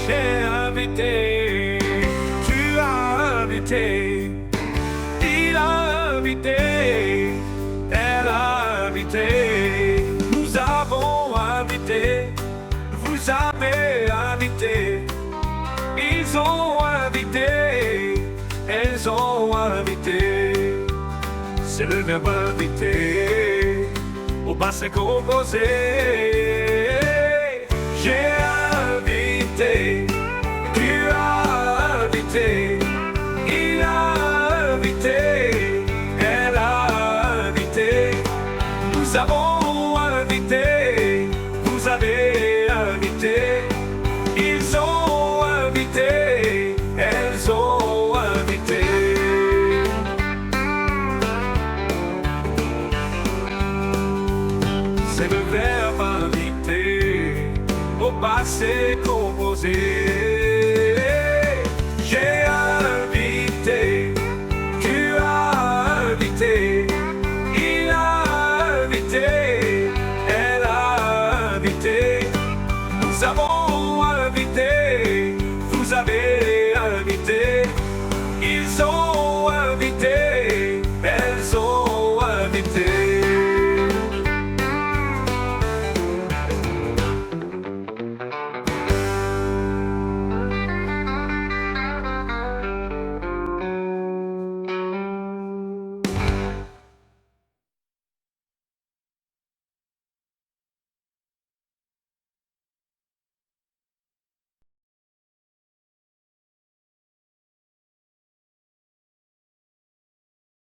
J'ai invité, tu as invité, il a invité, elle a invité, nous avons invité, vous avez invité, ils ont invité, elles ont invité. C'est le verbe inviter au passé composé. J'ai invité, tu as invité, il a invité, elle a invité, nous avons invité, vous avez invité, ils ont invité, elles ont invité. C'est le verbe inviter au passé composé.